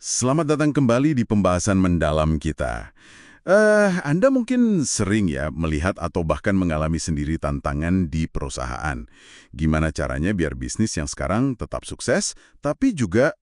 Selamat datang kembali di pembahasan mendalam kita. Anda mungkin sering ya melihat atau bahkan mengalami sendiri tantangan di perusahaan. Gimana caranya biar bisnis yang sekarang tetap sukses, tapi juga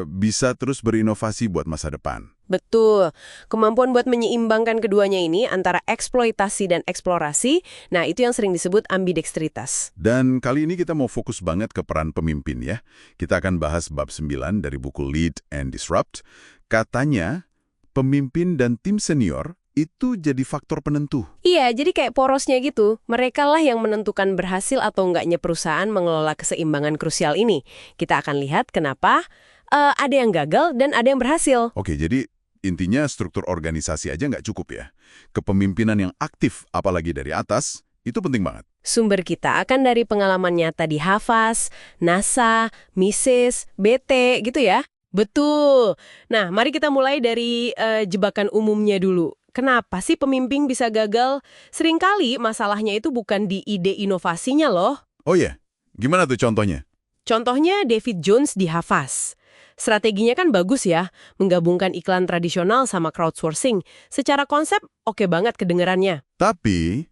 bisa terus berinovasi buat masa depan. Betul. Kemampuan buat menyeimbangkan keduanya ini antara eksploitasi dan eksplorasi, nah itu yang sering disebut ambidextritas. Dan kali ini kita mau fokus banget ke peran pemimpin ya. Kita akan bahas bab 9 dari buku Lead and Disrupt. Katanya, pemimpin dan tim senior itu jadi faktor penentu. Iya, jadi kayak porosnya gitu. Mereka lah yang menentukan berhasil atau enggaknya perusahaan mengelola keseimbangan krusial ini. Kita akan lihat kenapa ada yang gagal dan ada yang berhasil. Oke, jadi intinya struktur organisasi aja nggak cukup ya. Kepemimpinan yang aktif, apalagi dari atas, itu penting banget. Sumber kita akan dari pengalaman nyata di Havas, NASA, Mises, BT gitu ya. Betul. Nah, mari kita mulai dari jebakan umumnya dulu. Kenapa sih pemimpin bisa gagal? Seringkali masalahnya itu bukan di ide inovasinya loh. Oh iya, gimana tuh contohnya? Contohnya David Jones di Havas. Strateginya kan bagus ya, menggabungkan iklan tradisional sama crowdsourcing. Secara konsep oke banget kedengerannya. Tapi,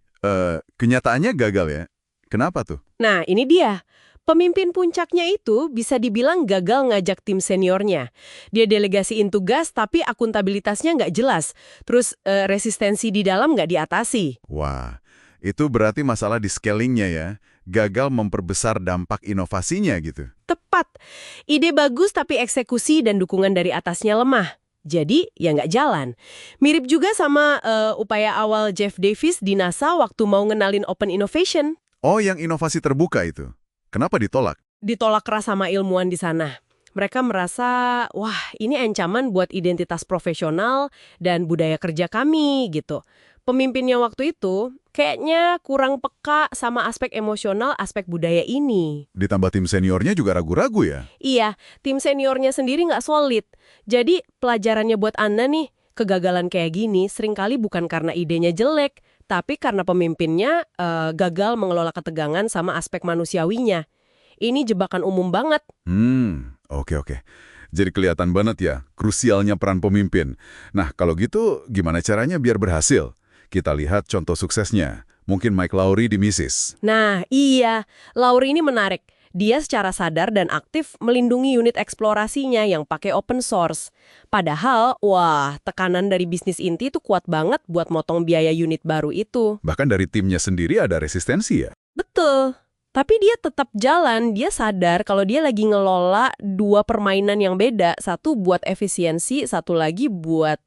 kenyataannya gagal ya. Kenapa tuh? Nah, ini dia. Pemimpin puncaknya itu bisa dibilang gagal ngajak tim seniornya. Dia delegasiin tugas tapi akuntabilitasnya nggak jelas. Terus resistensi di dalam nggak diatasi. Wah, itu berarti masalah di scalingnya ya. Gagal memperbesar dampak inovasinya gitu. Tepat. Ide bagus tapi eksekusi dan dukungan dari atasnya lemah. Jadi, ya nggak jalan. Mirip juga sama upaya awal Jeff Davis di NASA waktu mau ngenalin Open Innovation. Oh, yang inovasi terbuka itu. Kenapa ditolak? Ditolak keras sama ilmuwan di sana. Mereka merasa, wah ini ancaman buat identitas profesional dan budaya kerja kami gitu. Pemimpinnya waktu itu kayaknya kurang peka sama aspek emosional, aspek budaya ini. Ditambah tim seniornya juga ragu-ragu ya? Iya, tim seniornya sendiri nggak solid. Jadi pelajarannya buat Anda nih, kegagalan kayak gini seringkali bukan karena idenya jelek, tapi karena pemimpinnya gagal mengelola ketegangan sama aspek manusiawinya. Ini jebakan umum banget. Oke. Jadi kelihatan banget ya, krusialnya peran pemimpin. Nah, kalau gitu gimana caranya biar berhasil? Kita lihat contoh suksesnya. Mungkin Mike Lowry di Mises. Nah, iya. Lowry ini menarik. Dia secara sadar dan aktif melindungi unit eksplorasinya yang pakai open source. Padahal, wah, tekanan dari bisnis inti itu kuat banget buat motong biaya unit baru itu. Bahkan dari timnya sendiri ada resistensi ya? Betul. Tapi dia tetap jalan, dia sadar kalau dia lagi ngelola dua permainan yang beda. Satu buat efisiensi, satu lagi buat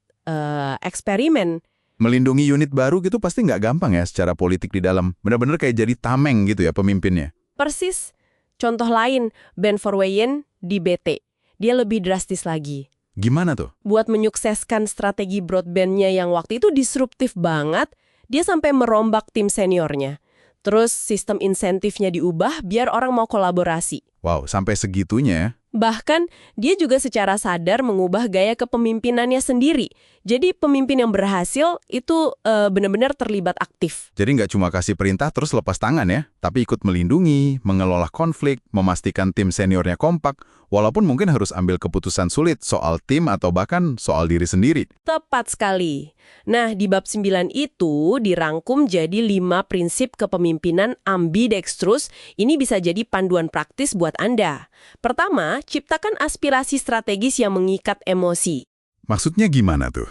eksperimen. Melindungi unit baru gitu pasti nggak gampang ya secara politik di dalam. Benar-benar kayak jadi tameng gitu ya pemimpinnya. Persis. Contoh lain, Ben Verwaayen di BT. Dia lebih drastis lagi. Gimana tuh? Buat menyukseskan strategi broadband-nya yang waktu itu disruptif banget, dia sampai merombak tim seniornya. Terus sistem insentifnya diubah biar orang mau kolaborasi. Wow, sampai segitunya ya? Bahkan, dia juga secara sadar mengubah gaya kepemimpinannya sendiri. Jadi pemimpin yang berhasil itu benar-benar terlibat aktif. Jadi nggak cuma kasih perintah terus lepas tangan ya, tapi ikut melindungi, mengelola konflik, memastikan tim seniornya kompak, walaupun mungkin harus ambil keputusan sulit soal tim atau bahkan soal diri sendiri. Tepat sekali. Nah, di bab 9 itu dirangkum jadi 5 prinsip kepemimpinan ambidextrous. Ini bisa jadi panduan praktis buat Anda. Pertama, ciptakan aspirasi strategis yang mengikat emosi. Maksudnya gimana tuh?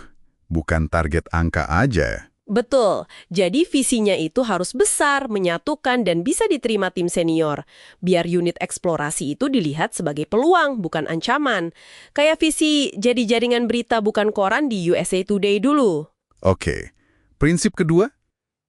Bukan target angka aja. Betul. Jadi visinya itu harus besar, menyatukan, dan bisa diterima tim senior. Biar unit eksplorasi itu dilihat sebagai peluang, bukan ancaman. Kayak visi jadi jaringan berita bukan koran di USA Today dulu. Oke. Prinsip kedua?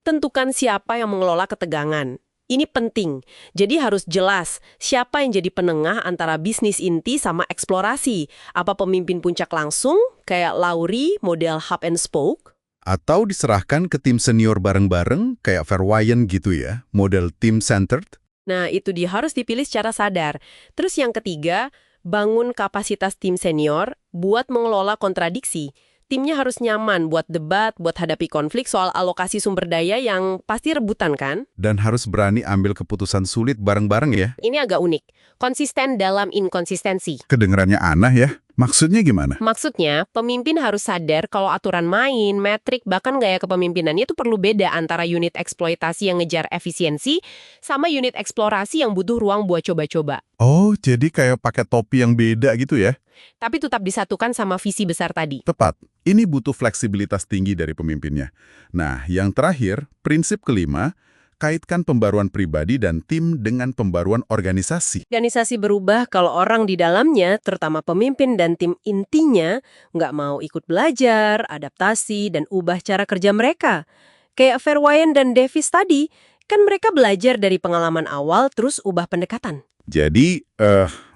Tentukan siapa yang mengelola ketegangan. Ini penting. Jadi harus jelas siapa yang jadi penengah antara bisnis inti sama eksplorasi. Apa pemimpin puncak langsung, kayak Lowry, model hub and spoke? Atau diserahkan ke tim senior bareng-bareng, kayak Verwaayen gitu ya, model team-centered? Nah, itu dia harus dipilih secara sadar. Terus yang ketiga, bangun kapasitas tim senior buat mengelola kontradiksi. Timnya harus nyaman buat debat, buat hadapi konflik soal alokasi sumber daya yang pasti rebutan kan? Dan harus berani ambil keputusan sulit bareng-bareng ya? Ini agak unik. Konsisten dalam inkonsistensi. Kedengerannya aneh ya? Maksudnya gimana? Maksudnya, pemimpin harus sadar kalau aturan main, metrik, bahkan gaya kepemimpinannya itu perlu beda antara unit eksploitasi yang ngejar efisiensi sama unit eksplorasi yang butuh ruang buat coba-coba. Oh, jadi kayak pakai topi yang beda gitu ya? Tapi tetap disatukan sama visi besar tadi. Tepat. Ini butuh fleksibilitas tinggi dari pemimpinnya. Nah, yang terakhir, prinsip kelima, kaitkan pembaruan pribadi dan tim dengan pembaruan organisasi. Organisasi berubah kalau orang di dalamnya, terutama pemimpin dan tim intinya, nggak mau ikut belajar, adaptasi, dan ubah cara kerja mereka. Kayak Verwayan dan Davis tadi, kan mereka belajar dari pengalaman awal terus ubah pendekatan. Jadi,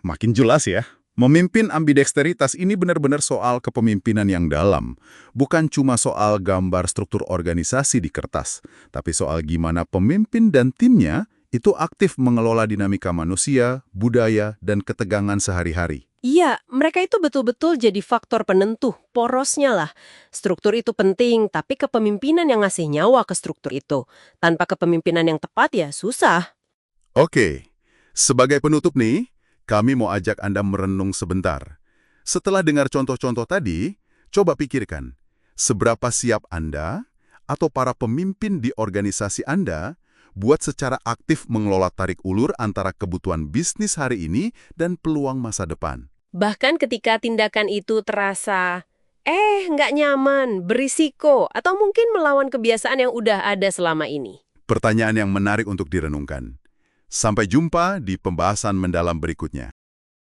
makin jelas ya. Memimpin ambidexteritas ini benar-benar soal kepemimpinan yang dalam. Bukan cuma soal gambar struktur organisasi di kertas, tapi soal gimana pemimpin dan timnya itu aktif mengelola dinamika manusia, budaya, dan ketegangan sehari-hari. Iya, mereka itu betul-betul jadi faktor penentu, porosnya lah. Struktur itu penting, tapi kepemimpinan yang ngasih nyawa ke struktur itu. Tanpa kepemimpinan yang tepat ya susah. Oke, sebagai penutup nih, kami mau ajak Anda merenung sebentar. Setelah dengar contoh-contoh tadi, coba pikirkan, seberapa siap Anda atau para pemimpin di organisasi Anda buat secara aktif mengelola tarik ulur antara kebutuhan bisnis hari ini dan peluang masa depan. Bahkan ketika tindakan itu terasa, nggak nyaman, berisiko, atau mungkin melawan kebiasaan yang udah ada selama ini. Pertanyaan yang menarik untuk direnungkan. Sampai jumpa di pembahasan mendalam berikutnya.